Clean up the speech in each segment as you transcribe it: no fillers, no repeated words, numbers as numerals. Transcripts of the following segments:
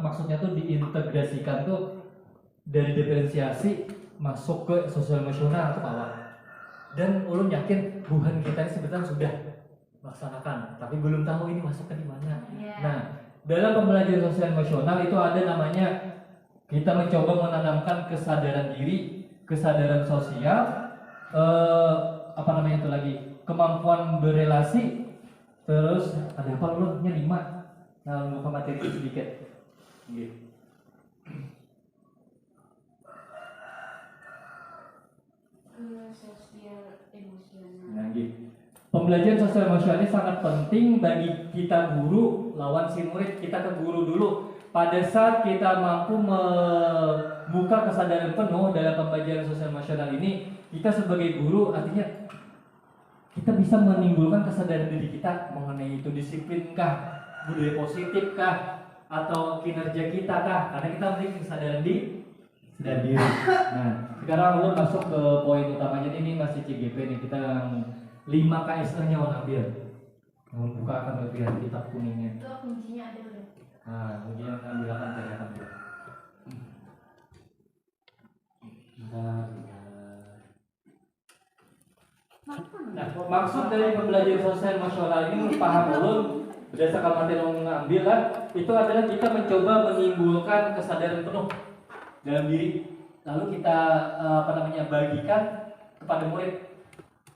maksudnya tuh diintegrasikan tuh dari diferensiasi masuk ke sosial emosional atau apa. Dan ulun yakin Tuhan kita ini sebenarnya sudah melaksanakan, tapi belum tahu ini masuknya di mana. Nah, dalam pembelajaran sosial emosional itu ada namanya kita mencoba menanamkan kesadaran diri, kesadaran sosial, apa namanya itu lagi, kemampuan berelasi, terus ada apa ulunnya 5. Nah, buka materi sedikit. Gitu. Sosial emosional. Nah, gitu. Pembelajaran sosial emosional ini sangat penting bagi kita guru lawan si murid. Kita ke guru dulu. Pada saat kita mampu membuka kesadaran penuh dalam pembelajaran sosial emosional ini, kita sebagai guru artinya kita bisa menimbulkan kesadaran diri kita mengenai itu disiplinkah, budaya positifkah, atau kinerja kita kah? Karena kita memiliki kesadaran diri. Nah, sekarang ulun masuk ke poin utamanya ini masih CGP nih. Kita 5 KSR-nya mau ambil. Mau buka akan bagian kitab kuningnya. Itu kuncinya ada belum? Nah, kemudian ambil akan kelihatan tuh. Bentar. Nah, maksud dari pembelajaran sosial emosional ini paham ulun berdasarkan materi yang mengambil kan, itu adalah kita mencoba menimbulkan kesadaran penuh dalam diri, lalu kita bagikan kepada murid.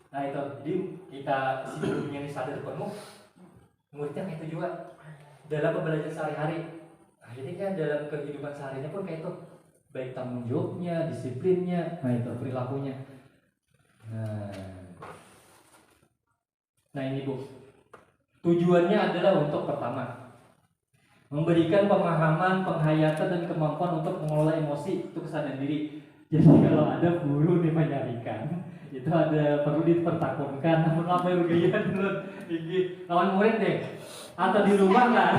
Nah itu, jadi kita si gurunya ini sadar penuh, muridnya kayak itu juga dalam pembelajaran sehari-hari. Akhirnya kan dalam kehidupan seharinya pun kayak itu, baik tanggung jawabnya, disiplinnya, nah itu perilakunya. Nah ini Bu, tujuannya adalah untuk pertama memberikan pemahaman, penghayatan dan kemampuan untuk mengelola emosi, itu kesadaran diri. Jadi kalau ada guru nih menyarikan, itu ada perlu dipertakunkan, namun apa yang gaya dulu tinggi lawan murid deh, atau di rumah kan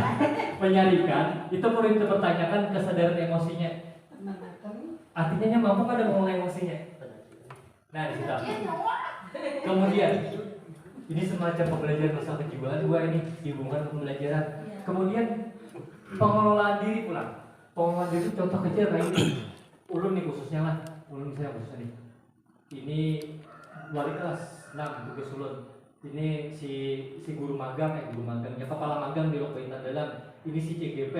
menyarikan, itu perlu dipertanyakan kesadaran emosinya. Artinya mampu pada mengelola emosinya. Nah di situ. Kemudian ini semacam pembelajaran masalah kejiwaan gua ini dihubungkan pembelajaran. Kemudian pengelolaan diri pula. Pengelolaan diri contoh kecil kayak ini. Ulun nih khususnya lah, ulun saya khususnya nih. Ini wali kelas 6 tugas ulun. Ini si guru magang, ya kepala magang di Lok Intan Dalam. Ini si CGP.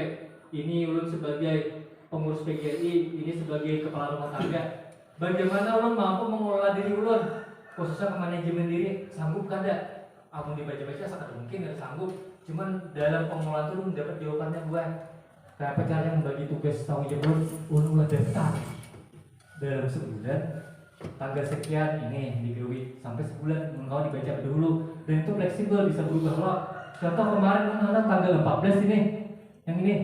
Ini ulun sebagai pengurus PGRI, ini sebagai kepala rumah tangga. Bagaimana ulun mampu mengelola diri ulun, khususnya manajemen diri, sanggup kada? Amun dibaca-baca sangat mungkin gak sanggup. Cuman dalam pengelolaan itu ulun dapat jawabannya buat apa caranya membagi tugas tanggung jawab ulun daftar dalam sebulan tanggal sekian ini digawi sampai sebulan kalau dibaca dulu, dan itu fleksibel bisa berubah loh. Contoh kemarin ulun tanggal 14 ini yang ini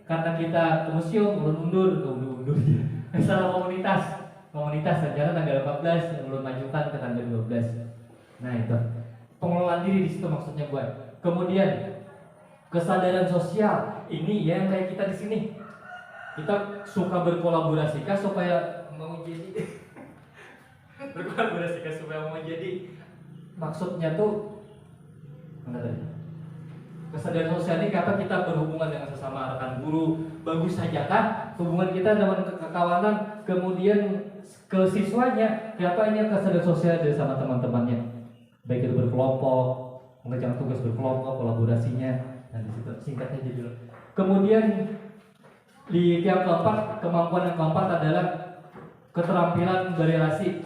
karena kita ke museum ulun undur salah komunitas rencana tanggal 14 yang ulun majukan ke tanggal 12. Nah itu pengelolaan diri di situ maksudnya buat. Kemudian kesadaran sosial ini yang kayak kita di sini, kita suka berkolaborasi kah supaya mau jadi berkolaborasi kah supaya mau jadi, maksudnya tuh mana tadi? Kesadaran sosial ini apa kita berhubungan dengan sesama rekan guru, bagus saja kan hubungan kita dengan kekawanan, kemudian ke siswanya, siapanya kesadaran sosial dari sama teman-temannya, baik itu berkelompok, mengerjakan tugas berkelompok, kolaborasinya. Nah di situ singkatnya jadi dulu. Kemudian di yang keempat, kemampuan yang keempat adalah keterampilan berelasi.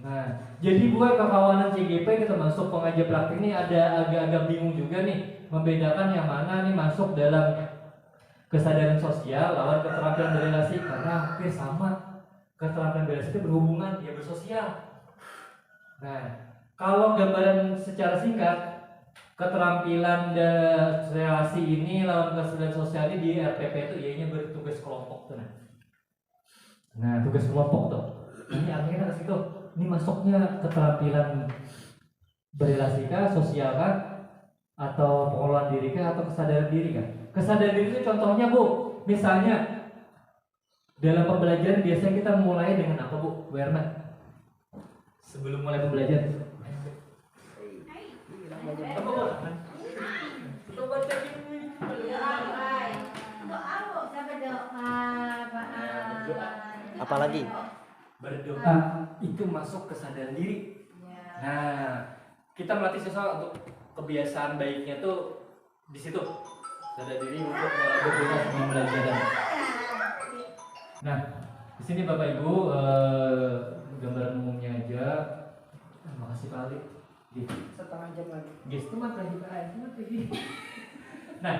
Nah, jadi buat kekawanan CGP ini termasuk pengajar praktik ini ada agak-agak bingung juga nih membedakan yang mana nih masuk dalam kesadaran sosial lawan keterampilan berelasi, karena hampir sama. Keterampilan berelasi itu berhubungan, ya bersosial. Nah, kalau gambaran secara singkat, keterampilan dan relasi ini lawan kesadaran sosial ini di RPP itu ianya bertugas kelompok tuh. Nah, tugas kelompok tuh. Ini artinya ke situ. Ini masuknya keterampilan berelasi kah, sosial kah, atau pengelolaan diri kah, atau kesadaran diri kah? Kesadaran diri itu contohnya Bu, misalnya dalam pembelajaran biasanya kita mulai dengan apa Bu? Werna? Sebelum mulai pembelajaran. Apa? Apalagi berdoa itu masuk kesadaran diri. Nah, kita melatih siswa untuk kebiasaan baiknya tuh di situ. Sadar diri untuk berdoa sebelum belajar. Nah, di sini Bapak Ibu gambaran umumnya aja. Makasih Pak Ali. Setengah jam lagi. Gestu mah lagi Nah,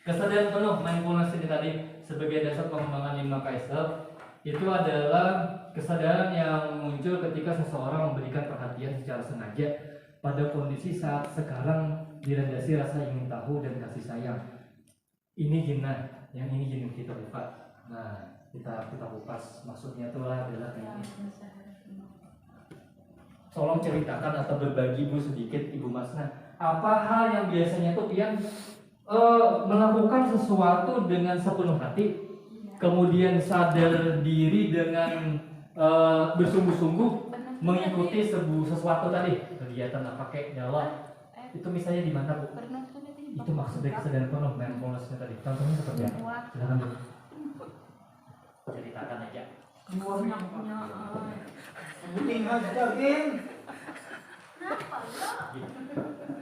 kesadaran penuh mindfulness ini tadi sebagai dasar pengembangan 5 Kaiser itu adalah kesadaran yang muncul ketika seseorang memberikan perhatian secara sengaja pada kondisi saat sekarang dilandasi rasa ingin tahu dan kasih sayang. Ini jinnah, yang ini jin kita lupa. Nah, kita kupas maksudnya itu adalah kayak ini. Tolong ceritakan atau berbagi Bu sedikit Ibu Masna. Apa hal yang biasanya tuh Pian melakukan sesuatu dengan sepenuh hati, kemudian sadar diri dengan bersungguh-sungguh mengikuti sesuatu tadi kegiatan apa kayak jalan itu misalnya di mana Bu? Itu maksud dari kesadaran penuh mindfulness tadi. Contohnya seperti apa? Silakan Bu. Ceritakan aja.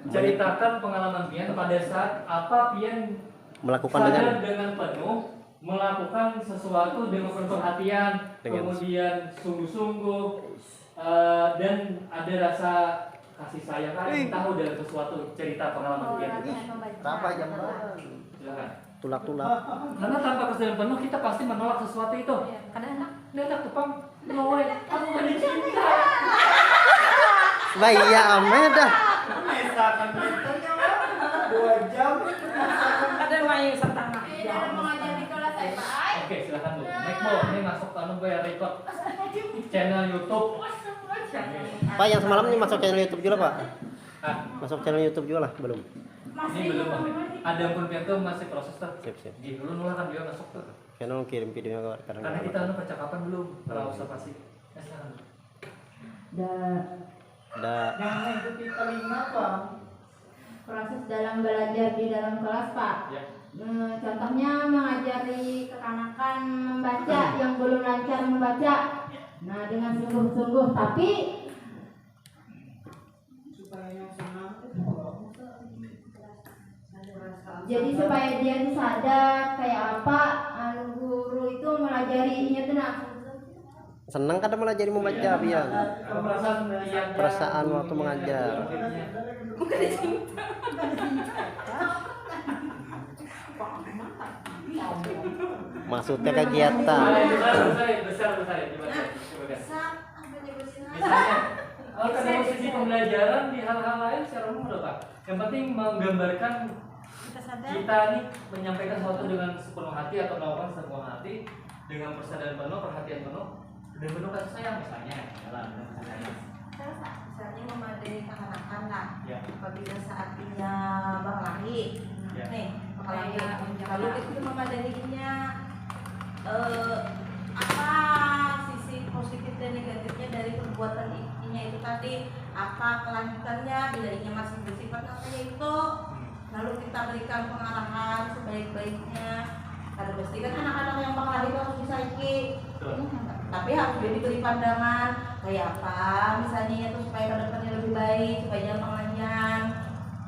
Ceritakan pengalaman Pian pada saat apa Pian melakukan sadar dengan penuh melakukan sesuatu dengan penuh perhatian, kemudian sungguh-sungguh dan ada rasa kasih sayang kalian tahu dari sesuatu cerita pengalaman Pian. Apa jam Silakan. tulak-tulak. Karena tanpa kesadaran penuh kita pasti menolak sesuatu itu. Karena enak tepang nolak aku gak dicinta. Nah iya ame dah. Misalkan itu 2 jam. Ada main setengah jam. mengajar di kelas saya Pak. Oke, silakan Bu. Mike Mo, ini masuk ke gue record channel YouTube. Pak yang semalam ini masuk channel YouTube juga Pak? Ah, Masuk channel YouTube juga lah belum? ini belum Bang. Ada pun Pian tuh masih proses tuh. Siap. Di dulu nolak kan dia masuk tuh. Channel kirim videonya ke kadang. Karena kita percakapan belum, kalau observasi. Ya, silakan. Ada Yang mengikuti telinga Bang. Proses dalam belajar di dalam kelas Pak. Ya. Contohnya mengajari kekanakan membaca yang belum lancar membaca. Nah dengan sungguh-sungguh tapi Supaya yang senang jadi supaya dia tuh sadar kayak apa guru itu melajarinya tenang. senang kadang malah jadi membaca Pian. Perasaan Pian Perasaan waktu mengajar. Maksudnya kegiatan. Besar gimana? Misalnya, kalau sisi pembelajaran di hal-hal lain secara umum udah Pak. Yang penting menggambarkan kita nih menyampaikan sesuatu dengan sepenuh hati atau melakukan sepenuh hati dengan persadaran penuh, perhatian penuh dan penuh kasih sayang misalnya. Jalan dengan kasih sayang. Misalnya memadai kekanakan lah, Ya. apabila saatnya berlari, Ya. nih berlari, lalu itu memadainya apa sisi positif dan negatifnya dari perbuatan inya itu tadi, apa kelanjutannya bila inya masih bersifat katanya itu, lalu kita berikan pengarahan sebaik-baiknya. Karena pasti kan anak-anak yang berlari itu harus bisa tapi harus diberi pandangan kayak apa misalnya itu supaya kedepannya lebih baik, supaya jangan pengajian.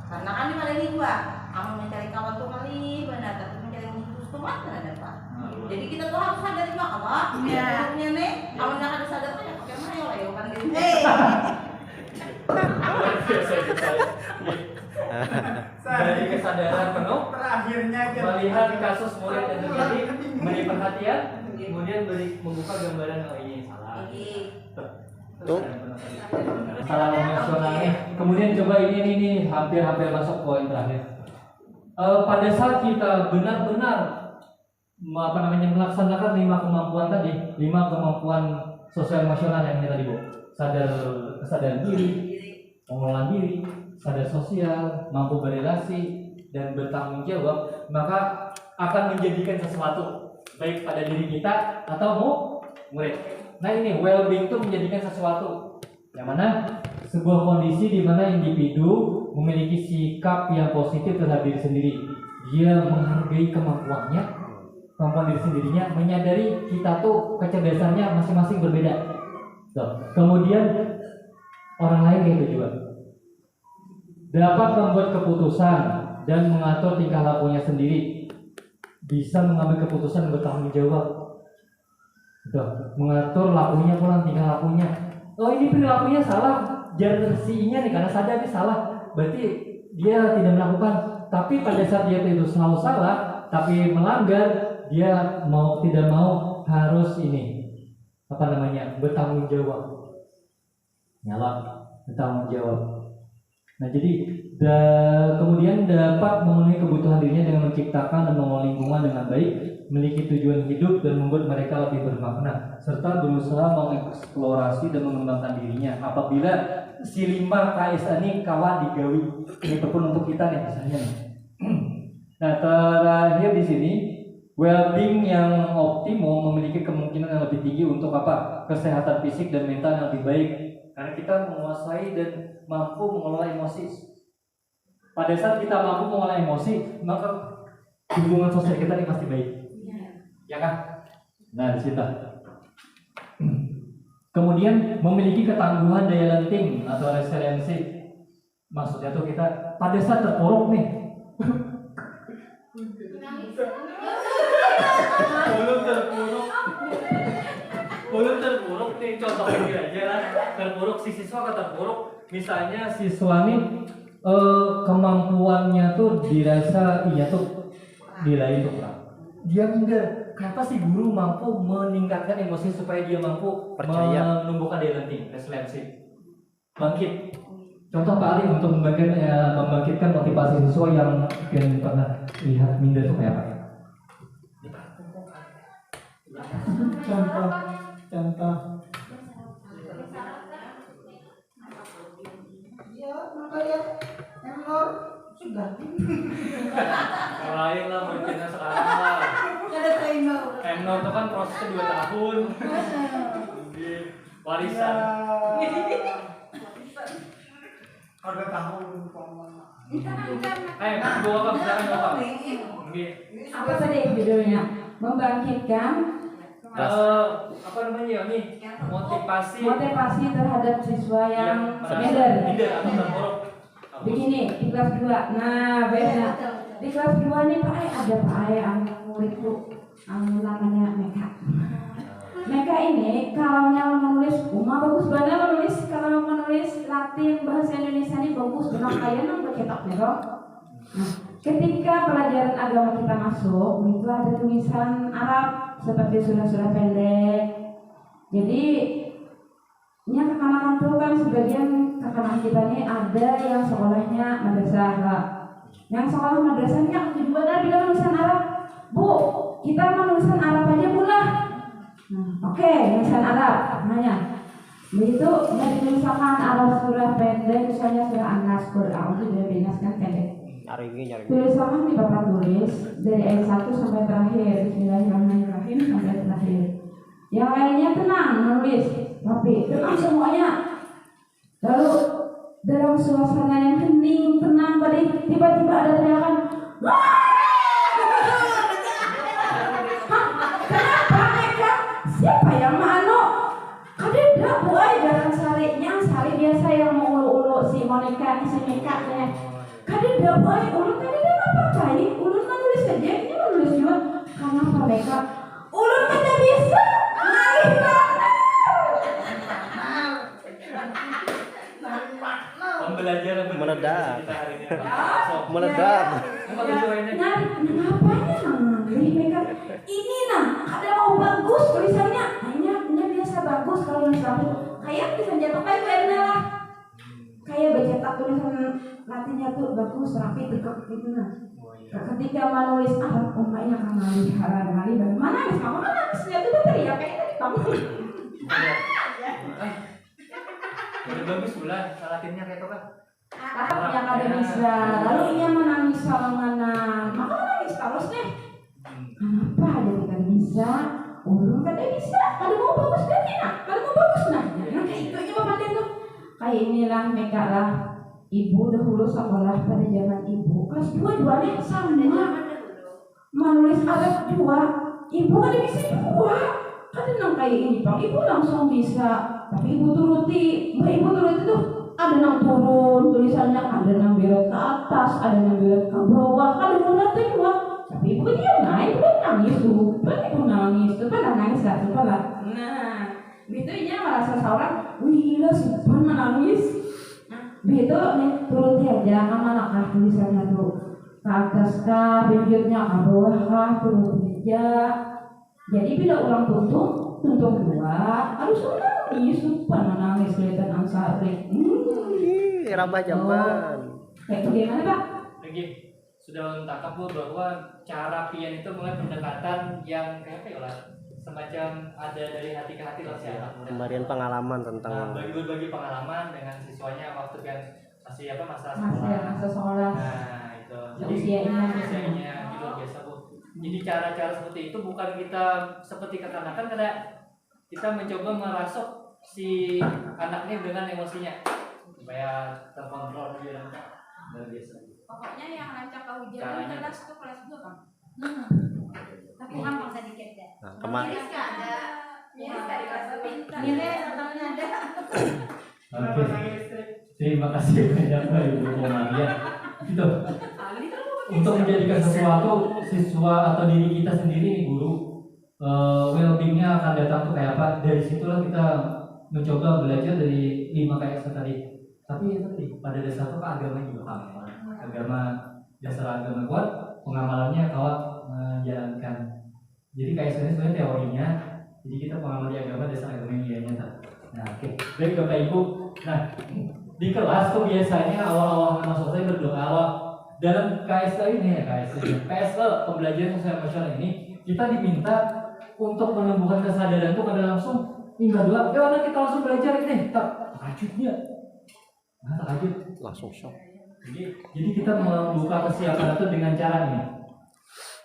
Karena kan di Malaysia juga aman mencari kawan tuh kali benar, tapi mencari musuh tuh mana ada Pak. Jadi kita tuh harus sadar juga Allah ya nih aman yang ada sadar tuh ya pakai mana ya kan gitu. Dari kesadaran penuh terakhirnya melihat kasus murid dan terjadi beri perhatian kemudian membuka gambaran oh ini salah Tuh. salah emosionalnya kemudian coba ini hampir masuk poin terakhir. Pada saat kita benar-benar melaksanakan 5 kemampuan tadi, 5 kemampuan sosial emosional yang ini tadi Bu, kesadaran diri, pengelolaan diri, sadar sosial, mampu berelasi dan bertanggung jawab, maka akan menjadikan sesuatu baik pada diri kita atau murid. Nah ini well-being itu menjadikan sesuatu yang mana sebuah kondisi di mana individu memiliki sikap yang positif terhadap diri sendiri. Dia menghargai kemampuannya, kemampuan diri sendirinya, menyadari kita tuh kecerdasannya masing-masing berbeda. Tuh. Kemudian orang lain kayak itu juga dapat membuat keputusan dan mengatur tingkah lakunya sendiri, bisa mengambil keputusan dan bertanggung jawab. Tuh. Mengatur lakunya pula, tingkah lakunya. Oh ini perilakunya salah, jangan si nya nih karena sadar ini salah, berarti dia tidak melakukan. Tapi pada saat dia itu selalu salah, tapi melanggar, dia mau tidak mau harus ini bertanggung jawab, bertanggung jawab. Nah jadi kemudian dapat memenuhi kebutuhan dirinya dengan menciptakan dan mengelola lingkungan dengan baik, memiliki tujuan hidup dan membuat mereka lebih bermakna, serta berusaha mengeksplorasi dan mengembangkan dirinya. Apabila si 5 KSA ini kawan digawi, itu pun untuk kita nih misalnya. Nah terakhir di sini, well-being yang optimum memiliki kemungkinan yang lebih tinggi untuk apa? Kesehatan fisik dan mental yang lebih baik, karena kita menguasai dan mampu mengelola emosi. Pada saat kita mampu mengelola emosi, maka hubungan sosial kita ini pasti baik. Ya kan? Nah di situ. Kemudian memiliki ketangguhan daya lenting atau resiliensi. Maksudnya tuh kita pada saat terpuruk nih. Belum terpuruk nih, contoh ini aja lah. Terpuruk si siswa terpuruk. Misalnya siswa nih kemampuannya tuh dirasa tuh nilai itu kurang. Dia minder. Kenapa sih guru mampu meningkatkan emosi supaya dia mampu menumbuhkan daya lenting, resiliensi, bangkit. Contoh Pak Ali untuk membangkitkan motivasi siswa yang mungkin pernah lihat minder supaya apa? Contoh. Ya, makanya Emor sudah. Lain lah mungkin sekarang lah. Ada timer. Emor itu kan prosesnya 2 tahun. Warisan. Ada tahun umpama. Gua kan bicara apa? Apa tadi judulnya? Membangkitkan Apa namanya nih? motivasi terhadap siswa yang minder atau terpuruk. begini di kelas 2. Nah beda di kelas 2 nih Pak ada Pak anak murid tuh namanya Meka ini kalau menulis bagus banget menulis, kalau menulis Latin bahasa Indonesia ini bagus benar kayak nang cetak merah. Nah, ketika pelajaran agama kita masuk itu ada tulisan Arab seperti surah-surah pendek. Jadi kekanakan tuh kan sebagian kekanakan kita ini ada yang sekolahnya madrasah, yang sekolah madrasahnya juga ada bilang tulisan Arab. Bu, kita menulisan Arab aja pula. Oke, tulisan Arab namanya. Begitu dituliskan Arab surah pendek, misalnya surah An-Nas, Qur'an itu sudah dinaskan pendek. Tulisan di Bapak tulis dari ayat 1 sampai terakhir, Bismillahirrahmanirrahim sampai terakhir. Yang lainnya tenang menulis, tapi tenang semuanya. Lalu dalam suasana yang hening, tenang, tiba-tiba ada teriakan, wah! Kenapa mereka? Siapa yang mano? Kadeda buai jalan sari biasa yang mau ulu-ulu si Monica, si Mekanya. Kadeda buai, ulun kadeda apa kali? Ulun menulis saja, ini menulis juga. Kenapa mereka? Ulun kada bisa. Ngalih banget. Pembelajaran Meledak. Meledak. Ngapain ngalih mereka? Ini ada mau bagus tulisannya. Hanya biasa bagus kalau nulis rapi. Kayak bisa jatuh kayak lah. Kayak bercetak tulisan Latinnya tuh bagus rapi tekuk gitu nah. Ketika menulis umpamanya kali bagaimana nih kamu nangis lihat itu teriak kayak tadi kamu. Udah bagus pula Latinnya kayak apa? Tahap yang ada bisa. Lalu ia menangis salanganan. Maka menangis terus nih. Kenapa jadi kan bisa? Belum kan bisa. Kalau mau bagus kan nah. Kalau mau bagus nah. Kayak itu aja Bapak tuh. Kayak inilah Meka lah. Ibu dahulu sekolah pada zaman ibu kelas 2 nih sama menulis Arab 2 ibu kan bisa dua. Kan nang kayak ini bang, ibu langsung bisa. Tapi ibu turuti, ibu turuti tuh ada nang turun tulisannya, ada nang belok ke atas, ada nang belok ke bawah, ada nang nanti dua. Tapi ibu dia naik, ibu nangis tuh, ibu nangis tuh, kan nangis lah, coba lah. Nah, gitu nya merasa seorang, wih gila sih, nangis. Begitu nih turuti aja anak tulisannya tuh ke atas kah, pinggirnya ke bawah kah, turuti aja. Jadi bila ulang tuntung dua harus nangis, supaya menangis kelihatan ansari. Rambah zaman. Kayak bagaimana Pak? Lagi sudah tangkap Bu bahwa cara pian itu mulai pendekatan yang kayak apa ya lah, semacam ada dari hati ke hati lah sih anak muda. Pemberian pengalaman tentang Bagi pengalaman dengan siswanya waktu yang masih apa masa Masa sekolah. Nah itu. Jadi Usianya. gitu biasa Bu. Jadi cara-cara seperti itu bukan kita seperti kekanakan, karena kita mencoba merasuk si anaknya dengan emosinya supaya terkontrol dia luar biasa. Pokoknya yang rancang kehujanan Caranya. kelas itu kelas 2 Bang. Tapi gampang sedikit ya. nah, kemarin Iris nggak ada. Iris nggak dikasih pintar. Nilai ataunya ada. Oke. Terima kasih banyak Mbak Ibu Maria. Gitu. Untuk menjadikan sesuatu siswa atau diri kita sendiri nih guru, well-being-nya akan datang tuh kayak apa? Dari situlah kita mencoba belajar dari 5 KS tadi. Tapi ya tadi pada dasar tuh agama juga sama. Agama, dasar agama kuat, pengamalannya kuat menjalankan. Jadi KS ini sebenarnya teorinya. Jadi kita pengamali agama, dasar agama yang nyata. Nah, oke. Baik Bapak Ibu. Nah, di kelas tuh biasanya awal-awal masuk saya berdoa dalam KSE ini ya KSE pembelajaran sosial emosional ini kita diminta untuk menumbuhkan kesadaran itu pada langsung hingga doa. Anak kita langsung belajar ini tahajudnya. Nah, tahajud langsung shock. Jadi kita membuka kesiapan itu dengan cara ini.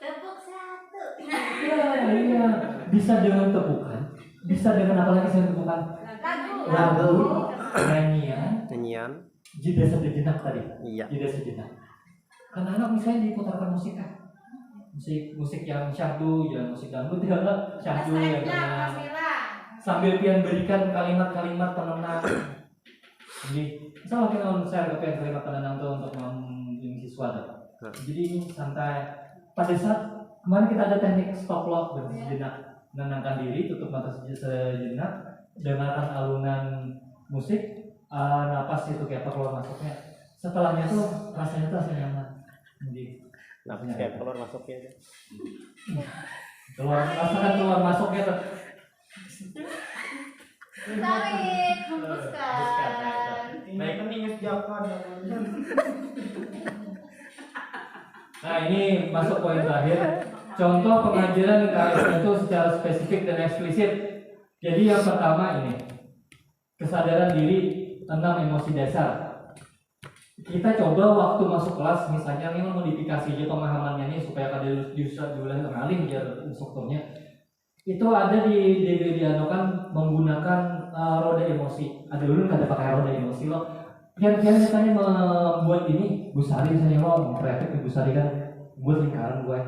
Tepuk satu. Iya. Bisa dengan tepukan, bisa dengan apa lagi saya tepukan? Lagu, nyanyian, jeda sejenak tadi. Iya. Jeda sejenak. Karena anak misalnya diputarkan musik kan, musik yang syahdu, ya musik dangdut ya lah, syahdu yang tenang. Sambil pian berikan kalimat-kalimat penenang. Jadi, misalnya kita share ke kalimat penenang itu untuk membimbing siswa. Jadi ini santai. Pada saat kemarin kita ada teknik stop lock berhenti sejenak, menenangkan diri, tutup mata sejenak, dengarkan alunan musik, napas itu kayak apa keluar masuknya. Setelahnya tuh rasanya tuh rasa nyaman. Jadi Nah, kayak keluar masuknya aja. rasakan keluar masuknya tuh. Tarik, hembuskan. Ini peningis Java. Nah ini masuk poin terakhir. Contoh pengajaran KS itu secara spesifik dan eksplisit. Jadi yang pertama ini kesadaran diri tentang emosi dasar. Kita coba waktu masuk kelas misalnya ini modifikasi aja pemahamannya nih supaya kada diulang kenalin biar instrukturnya. Itu ada dianokan menggunakan roda emosi. Ada dulu kada pakai roda emosi loh. Kian-kian misalnya membuat ini Busari misalnya lo kreatif Bu Sari kan buat lingkaran gue.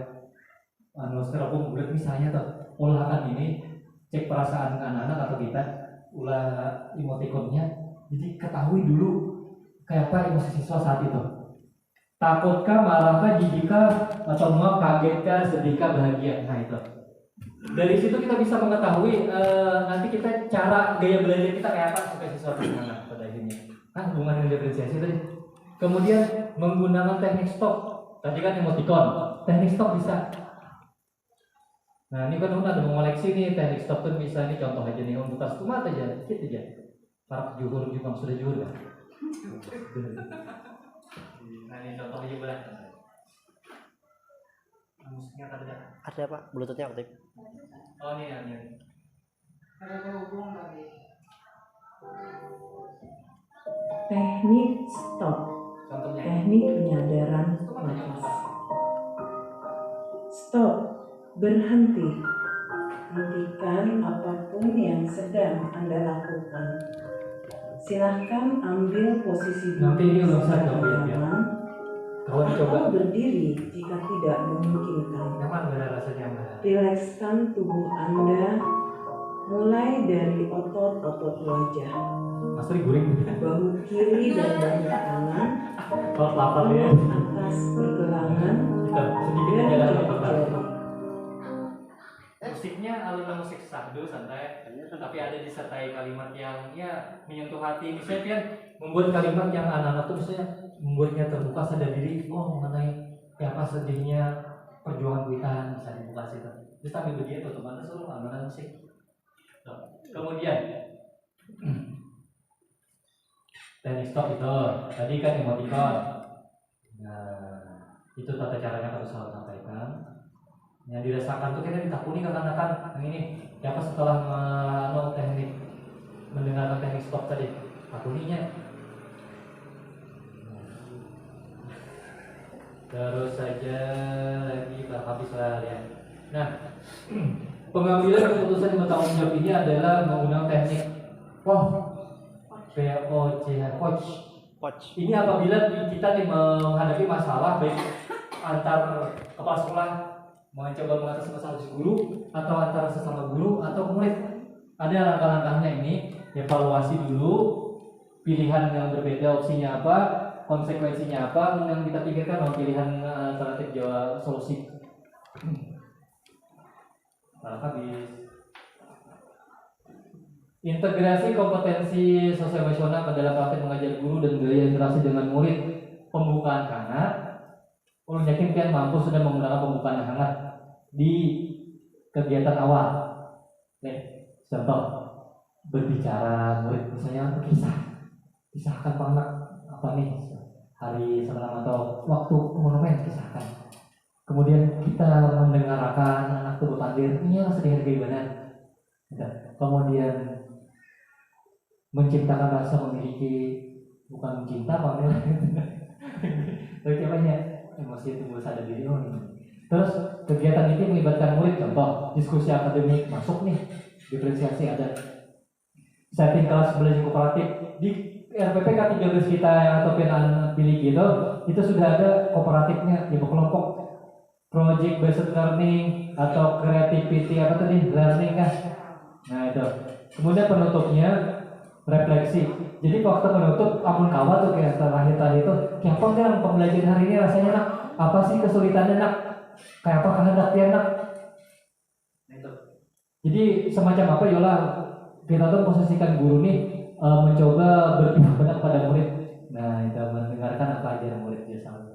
Styrofoam bulat misalnya tuh olahan ini cek perasaan anak-anak atau kita ulah emotikonnya. Jadi ketahui dulu kayak apa emosi siswa saat itu. Takutkah, marahkah, jijikkah, atau mau kagetkah, sedihkah, bahagia. Nah itu. Dari situ kita bisa mengetahui nanti kita cara gaya belajar kita kayak apa supaya siswa bersemangat pada akhirnya. Kan hubungan dengan diferensiasi tadi. Kemudian menggunakan teknik stop. Tadi kan emoticon. Teknik stop bisa. Nah ini kan ada mengoleksi nih teknik stop tuh bisa nih contoh aja nih untuk tas kumat aja, dikit aja. Para juhur juga sudah juhur kan. Nah ini contoh aja boleh. Musiknya ada. Ada Pak, bluetoothnya aktif. Oh ini. Ada terhubung lagi. Teknik stop, Contohnya. teknik penyadaran nafas. Stop, berhenti. Hentikan apapun yang sedang Anda lakukan. Silahkan ambil posisi Nanti ini udah secara saya jawab ya. nyaman, Kawan coba. berdiri jika tidak memungkinkan. Nyaman gak rasa nyaman? Rilekskan tubuh Anda mulai dari otot-otot wajah, Mas Tri guring. bahu kiri dan bahu kanan, Kalau lapar ya. atas pergelangan, Kita sedikit dan aja lah jari lapar. jari. Musiknya alunan musik sardu santai, tapi ada disertai kalimat yang ya menyentuh hati. Misalnya Pian membuat kalimat yang anak-anak tuh misalnya membuatnya terbuka sadar diri, oh mengenai apa sedihnya perjuangan kita bisa dibuka situ. Terus tapi begitu teman-teman suruh alunan musik. Kemudian teknik stop itu tadi kan emoticon. Nah itu tata caranya harus selalu sampaikan. Yang dirasakan tuh kita ditakuni kakan-kakan yang ini siapa setelah mendengarkan teknik stop tadi takuninya. Terus saja lagi habis lah ya. Nah pengambilan keputusan yang bertanggung jawab ini adalah menggunakan teknik coach. Ini apabila kita nih menghadapi masalah baik antar kepala sekolah mencoba mengatasi masalah si guru atau antara sesama guru atau murid, ada langkah-langkahnya ini. Evaluasi dulu pilihan yang berbeda, opsinya apa, konsekuensinya apa, yang kita pikirkan pilihan alternatif jawab solusi. Habis integrasi kompetensi sosial emosional dalam praktik mengajar guru dan gaya interaksi dengan murid. Pembukaan hangat, ulun yakin kalian mampu sudah menggunakan pembukaan yang hangat di kegiatan awal. Nih, contoh berbicara murid misalnya kisahkan Pak Anak apa nih hari semalam atau waktu monumen kisahkan. Kemudian kita mendengarkan anak turut hadir, ini yang sedih gimana. Kemudian menciptakan rasa memiliki, bukan cinta panggil bagaimana emosi timbul sadar diri ini. Terus kegiatan ini melibatkan murid, contoh diskusi akademik masuk nih, diferensiasi ada setting kelas belajar kooperatif di RPP K13 kita yang atau pilih gitu, itu sudah ada kooperatifnya di kelompok project based learning atau creativity apa tadi learning kan. Nah itu. Kemudian penutupnya refleksi. Jadi waktu penutup amun kawat tuh kayak terakhir itu kayak apa kan pembelajaran hari ini rasanya nak, apa sih kesulitannya nak, kayak apa kehendak dia nak. Nah itu. Jadi semacam apa yola kita tuh posisikan guru nih mencoba berpihak benar pada murid. Nah itu mendengarkan apa aja murid dia sama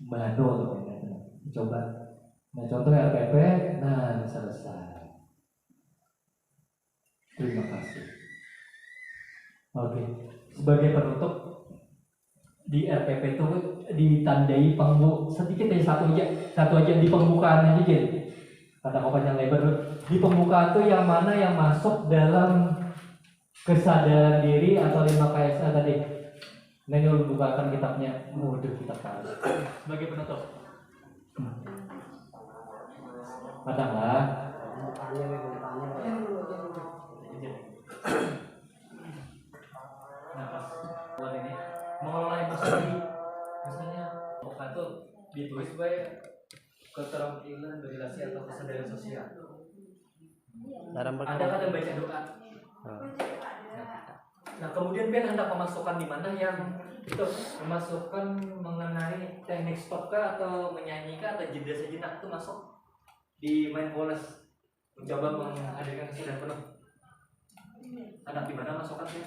bantu tuh coba. Nah contoh RPP, nah selesai. Terima kasih. Oke, sebagai penutup di RPP itu ditandai sedikit ya satu aja di pembukaan aja gitu. Kata yang lebar di pembukaan itu yang mana yang masuk dalam kesadaran diri atau 5 KSA tadi. Nah ini bukakan kitabnya, udah kitab kali. Sebagai penutup. Padahal buat ini mengelola emosi, misalnya bukan tuh ditulis baik keterampilan berrelasi atau kesadaran sosial. Ada kata baca doa. Nah kemudian Pian hendak memasukkan di mana yang itu memasukkan mengenai teknik stop kah atau menyanyikan atau jeda sejenak itu masuk di mindfulness, mencoba menghadirkan kesadaran penuh. Hendak di mana masukkan Pian?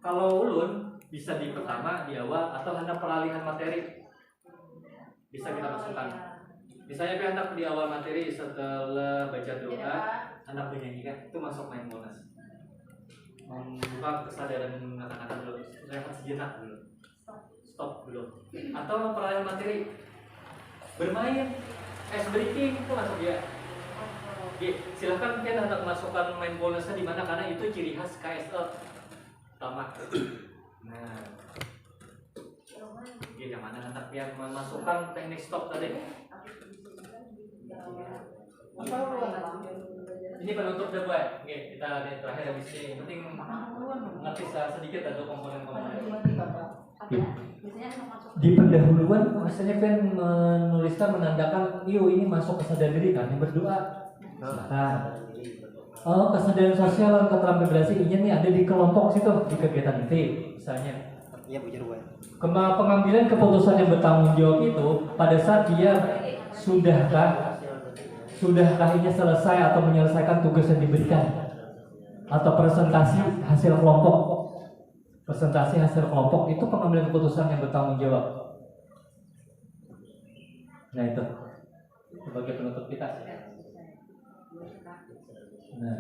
Kalau ulun bisa di pertama di awal atau hendak peralihan materi bisa kita masukkan. Misalnya Pian hendak di awal materi setelah baca doa hendak menyanyikan itu masuk mindfulness. Membuka kesadaran kata-kata dulu, rehat sejenak dulu, stop dulu. Atau peralihan materi bermain, ice breaking itu masuk ya. Oke, silahkan Pian hendak masukkan mindfulness-nya di mana karena itu ciri khas KSL utama. Nah, oke, yang mana hendak Pian memasukkan teknik stop tadi. Ini penutup deh buat. Oke, kita lihat terakhir habis ini. Yang penting mengerti sedikit atau komponen-komponen. Biasanya masuk. Di pendahuluan maksudnya kan menuliskan menandakan ini masuk kesadaran diri kan yang berdoa. Nah, kesadaran sosial dan keterampilan berasi ini nih ada di kelompok situ di kegiatan itu misalnya. Iya Bu Jero. Pengambilan keputusan yang bertanggung jawab itu pada saat dia sudahkah ini selesai atau menyelesaikan tugas yang diberikan atau presentasi hasil kelompok itu pengambilan keputusan yang bertanggung jawab. Nah itu sebagai penutup kita. Nah,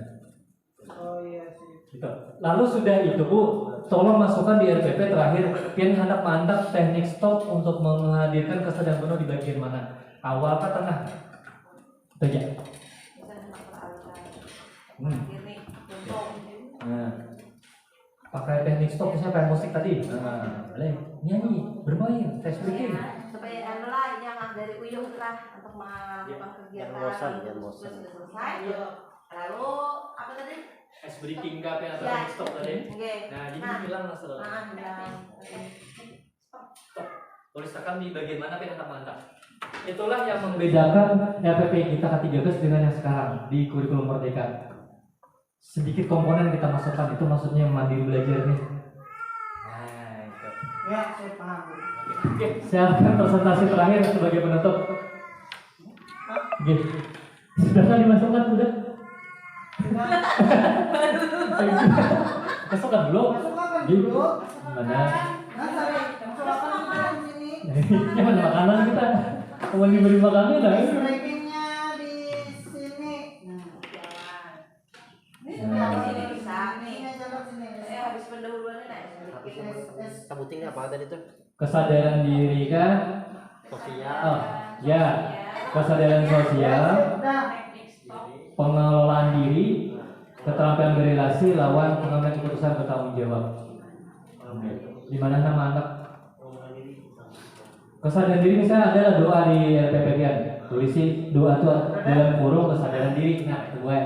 Oh iya sih. gitu. Lalu sudah itu Bu, tolong masukkan di RPP terakhir pian hendak mantap teknik stop untuk menghadirkan kesadaran penuh di bagian mana? Awal atau tengah? Itu aja. Nah, pakai teknik stop misalnya kayak musik tadi. Nah, boleh nyanyi, bermain, tes breaking. Supaya lah jangan dari uyuh lah untuk melakukan kegiatan. Jangan bosan. Sudah selesai. Lalu apa tadi? Tes breaking enggak apa yang Ya. teknik stop tadi. Oke. Nah, jadi Nah. bilang langsung. Bilang. Stop. Tuliskan di bagian mana pian hendak mantap. Itulah yang membedakan RPP kita ke-13 dengan yang sekarang di kurikulum Merdeka. Sedikit komponen yang kita masukkan itu maksudnya mandiri belajar nih. Nah, itu. Ya, saya paham. Oke, silakan presentasi terakhir sebagai penutup. Oke. Sudah kan dimasukkan sudah? Masukkan dulu. Masukkan Di dulu. mana? Nah, saya masukkan di sini. Ini mana makanan kita? Mau diberi makanan dah. Rankingnya di sini. Nah, di sini bisa nih. Ini aja di sini. Saya habis pendahuluannya nih. Sebutin apa tadi tuh? Kesadaran diri kan? Sosial. Oh, ya. Kesadaran sosial, pengelolaan diri, keterampilan berrelasi lawan pengambilan keputusan bertanggung jawab. Di mana nama anak? Kesadaran diri misalnya adalah doa di RPP kan. Tulisi doa itu dalam kurung kesadaran diri. Nah, itu gue.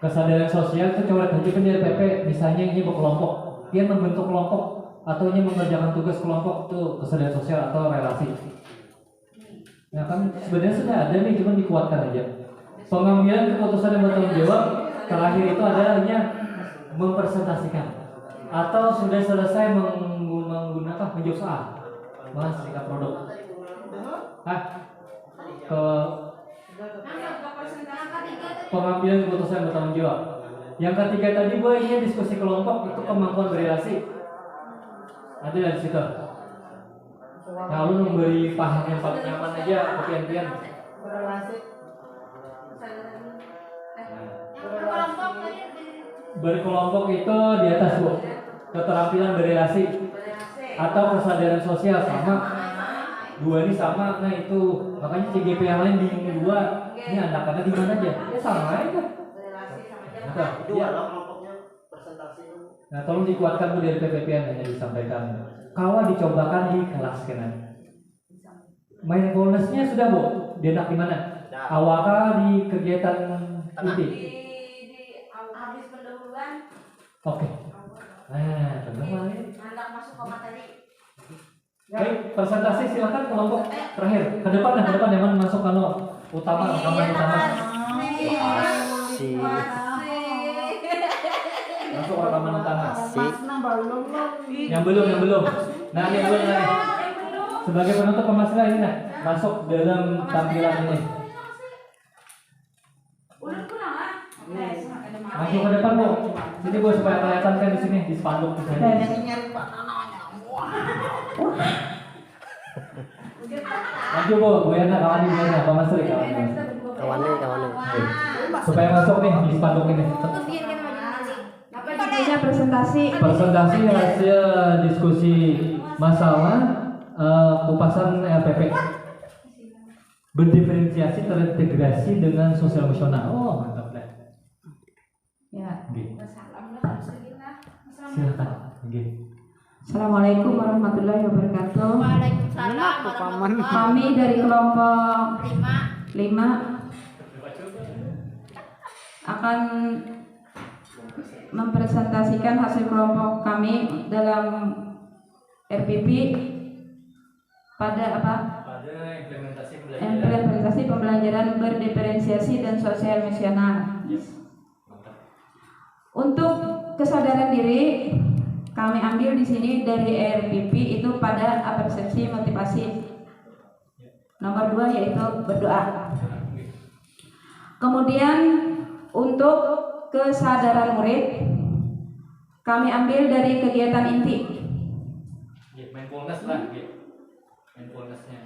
Kesadaran sosial itu coret aja kan di RPP. Misalnya ini berkelompok, dia membentuk kelompok atau ini mengerjakan tugas kelompok itu kesadaran sosial atau relasi. Nah kan sebenarnya sudah ada nih, cuma dikuatkan aja. Pengambilan keputusan yang bertanggung jawab terakhir itu adalah mempresentasikan atau sudah selesai menggunakan menjawab soal menghasilkan produk. Ke pengambilan keputusan yang bertanggung jawab. Yang ketiga tadi gue ingin diskusi kelompok itu kemampuan berrelasi. Ada di situ. Nah, lu memberi paham yang paling nyaman aja kepian-pian. Berrelasi. Berkelompok itu di atas Bu. Keterampilan berrelasi atau kesadaran sosial sama. Dua ini sama, nah itu makanya CGP yang lain bingung dua. Ini anak-anak di mana aja? Ya sama aja. Nah, Dua lah kelompoknya presentasi. nah tolong dikuatkan Bu dari PPP-an hanya disampaikan. Kawa dicobakan di kelas kena. Mindfulness-nya sudah Bu, dienak di mana? Awalkah di kegiatan inti? Di habis pendahuluan. Oke. Nah, tenang lah. Anak masuk ke materi. Baik, presentasi silakan kelompok terakhir. Ke depan yang mana masuk kalau utama rekaman utama. Asik. Masuk rekaman utama. Asik. Yang belum. Nah, yang belum nih. Sebagai penutup pemasaran ini nah, masuk dalam tampilan ini. Udah pulang ah. Maju ke depan Bu. Sini Bu supaya kelihatan kan di sini di spanduk di sini. Nyari Pak Nana. Maju Bu, Bu Yana kawan di mana? Pak Masri kawan. Kawannya. Supaya masuk nih di spanduk ini. Apa judulnya presentasi? Presentasi hasil diskusi masalah kupasan RPP. Berdiferensiasi terintegrasi dengan sosial emosional. Oh, mantap dah. Ya. Oke. Assalamualaikum. Silakan. Oke. Assalamualaikum warahmatullahi wabarakatuh. Waalaikumsalam warahmatullahi Kami dari kelompok 5. 5 akan mempresentasikan hasil kelompok kami dalam RPP pada apa? Pada Implementasi pembelajaran berdiferensiasi dan sosial misional. Untuk kesadaran diri kami ambil di sini dari RPP itu pada persepsi motivasi. Nomor 2 yaitu berdoa. Kemudian untuk kesadaran murid kami ambil dari kegiatan inti. Mindfulness lah, mindfulnessnya.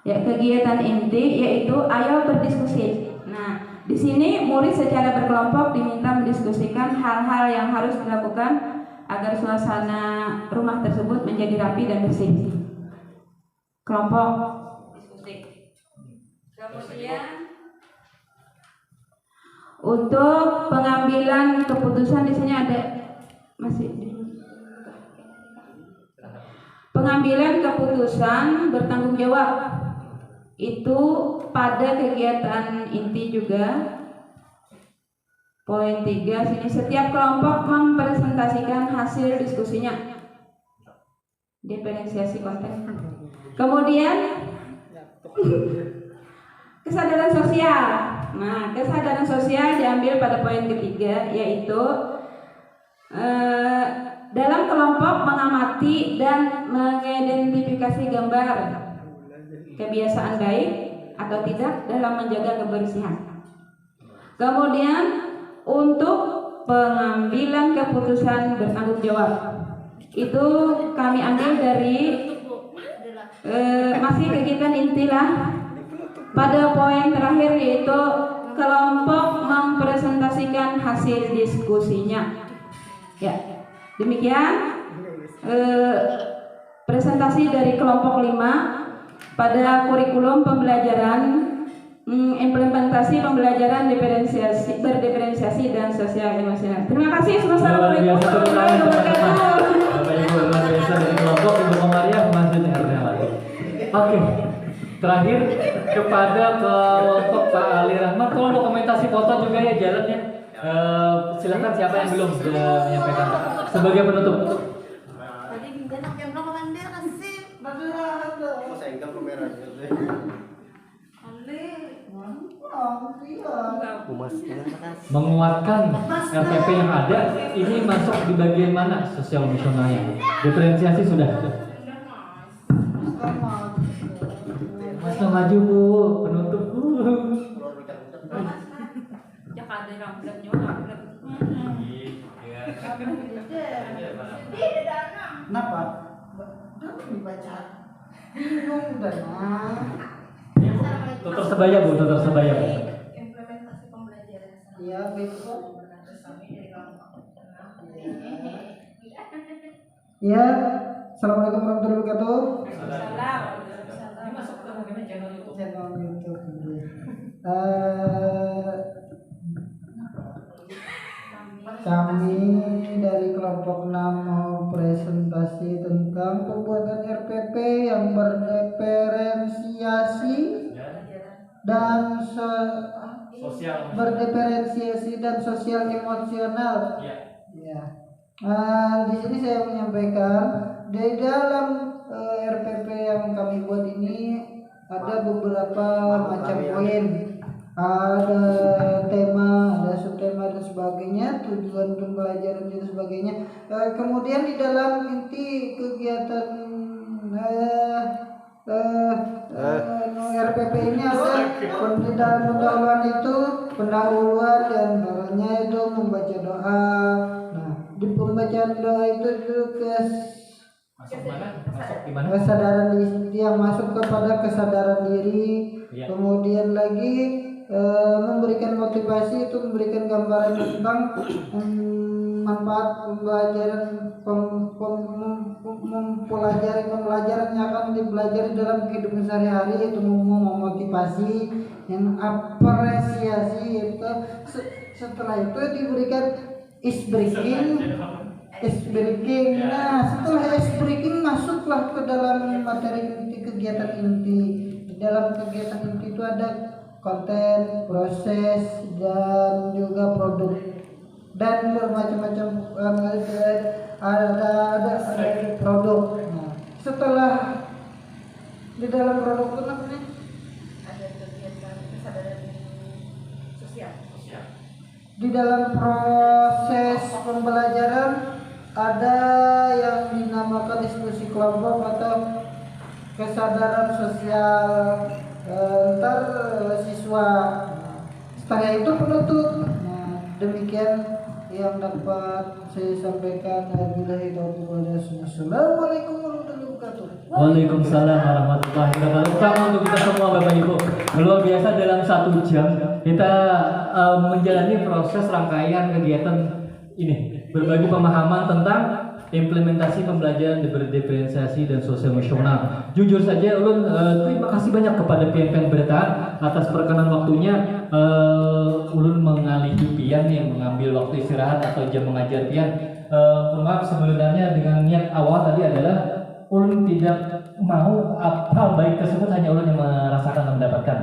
Ya, kegiatan inti yaitu ayo berdiskusi. Nah, di sini murid secara berkelompok diminta mendiskusikan hal-hal yang harus dilakukan agar suasana rumah tersebut menjadi rapi dan bersih. Kelompok diskusi. Kemudian untuk pengambilan keputusan di sini ada pengambilan keputusan bertanggung jawab. Itu pada kegiatan inti juga. Poin 3 sini setiap kelompok mempresentasikan hasil diskusinya. Diferensiasi konten. Kemudian kesadaran sosial. Nah, kesadaran sosial diambil pada poin ketiga yaitu dalam kelompok mengamati dan mengidentifikasi gambar kebiasaan baik atau tidak dalam menjaga kebersihan. Kemudian untuk pengambilan keputusan bertanggung jawab itu kami ambil dari masih kegiatan inti lah. Pada poin terakhir yaitu kelompok mempresentasikan hasil diskusinya. Ya, demikian presentasi dari kelompok 5 pada kurikulum pembelajaran implementasi pembelajaran berdiferensiasi dan sosial emosional. Terima kasih. Wassalamualaikum warahmatullahi wabarakatuh. Bapak Ibu luar biasa dari kelompok Ibu Komaria selanjutnya lagi. Oke, terakhir kepada kelompok Pak Ali Rahmat, tolong dokumentasi foto juga ya jalannya. Silakan siapa yang belum sudah menyampaikan sebagai penutup. Tadi ginjal yang berapa bandera sih? Menguatkan LPP yang ada, ini masuk di bagian mana sosial misionalnya? Diferensiasi sudah. Mas maju Bu, penutup Bu. Kenapa? Dibaca. Bingung udah nah. Tutur sebaya Bu, tutur sebaya Bu. Implementasi pembelajaran. Iya, besok. Ya, assalamualaikum warahmatullahi wabarakatuh. Ini masuk ke mungkin channel YouTube. Channel YouTube. Kami dari kelompok 6 mau presentasi tentang pembuatan RPP yang berdiferensiasi dan berdiferensiasi dan sosial emosional. Ya. Di sini saya menyampaikan di dalam RPP yang kami buat ini ada beberapa macam poin. Ada tema, ada subtema dan sebagainya, tujuan pembelajaran dan sebagainya. Kemudian di dalam inti kegiatan RPP ini ada pendahuluan itu, pendahuluan dan antaranya itu membaca doa. Nah, di pembacaan doa itu Masuk mana? Masuk di mana? kesadaran diri yang masuk kepada kesadaran diri. Ya. Kemudian lagi memberikan motivasi itu memberikan gambaran tentang manfaat pembelajaran pembelajaran yang akan dipelajari dalam kehidupan sehari-hari, itu memotivasi yang apresiasi itu setelah itu diberikan ice breaking. Nah, setelah ice breaking masuklah ke dalam materi inti kegiatan inti. Di dalam kegiatan inti itu ada konten, proses, dan juga produk dan bermacam-macam ada produk. Nah, setelah di dalam produk itu namanya Ada kegiatan kesadaran sosial. di dalam proses pembelajaran ada yang dinamakan diskusi kelompok atau kesadaran sosial antar siswa. Setelah itu penutup. Nah, demikian yang dapat saya sampaikan. Assalamualaikum warahmatullahi wabarakatuh. Waalaikumsalam warahmatullahi wabarakatuh. Sama untuk kita semua Bapak Ibu. Luar biasa dalam 1 jam kita menjalani proses rangkaian kegiatan ini, berbagi pemahaman tentang implementasi pembelajaran berdiferensiasi dan sosial emosional. Jujur saja ulun terima kasih banyak kepada Pian Bertahan atas perkenan waktunya. Ulun mengalihi Pian yang mengambil waktu istirahat atau jam mengajar Pian. Maaf sebenarnya dengan niat awal tadi adalah ulun tidak mau hal baik tersebut hanya ulun yang merasakan dan mendapatkan.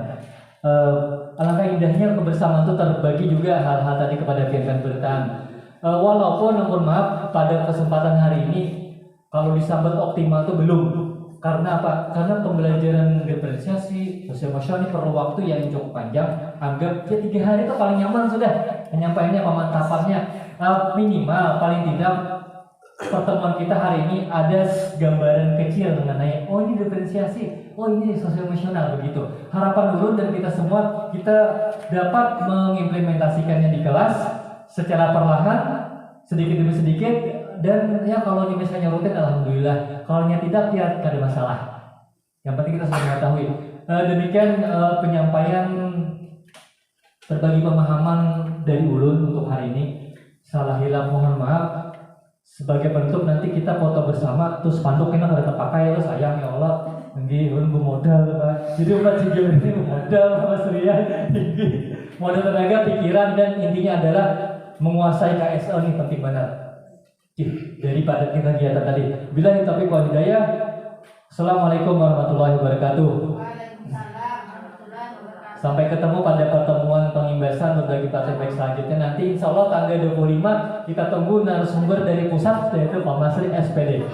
Alangkah indahnya kebersamaan itu terbagi juga hal-hal tadi kepada Pian Bertahan. Walaupun mohon maaf pada kesempatan hari ini kalau disambat optimal itu belum. Karena apa? Karena pembelajaran diferensiasi sosial emosional ini perlu waktu yang cukup panjang. Anggap ya 3 hari itu paling nyaman sudah penyampaiannya, pemantapannya. Minimal paling tidak pertemuan kita hari ini ada gambaran kecil mengenai oh ini diferensiasi, oh ini sosial emosional begitu. Harapan ulun dan kita semua kita dapat mengimplementasikannya di kelas secara perlahan, sedikit demi sedikit, dan ya kalau ini misalnya rutin alhamdulillah, kalau tidak ya tidak ada masalah. Yang penting kita sudah mengetahui. Demikian penyampaian berbagi pemahaman dari ulun untuk hari ini. Salah hilaf mohon maaf. Sebagai penutup nanti kita foto bersama, terus spanduk kita ada terpakai ya sayang ya Allah. Nggih ulun bermodal Pak. Jadi umat sejauh ini bermodal Mas Rian. Modal tenaga, pikiran, dan intinya adalah menguasai KSL ini penting banget. Daripada kita kegiatan tadi. Bila ini topik wal hidayah. Assalamualaikum warahmatullahi wabarakatuh. Sampai ketemu pada pertemuan pengimbasan berbagi praktek baik selanjutnya nanti insya Allah tanggal 25 kita tunggu narasumber dari pusat yaitu Pak Masri SPD.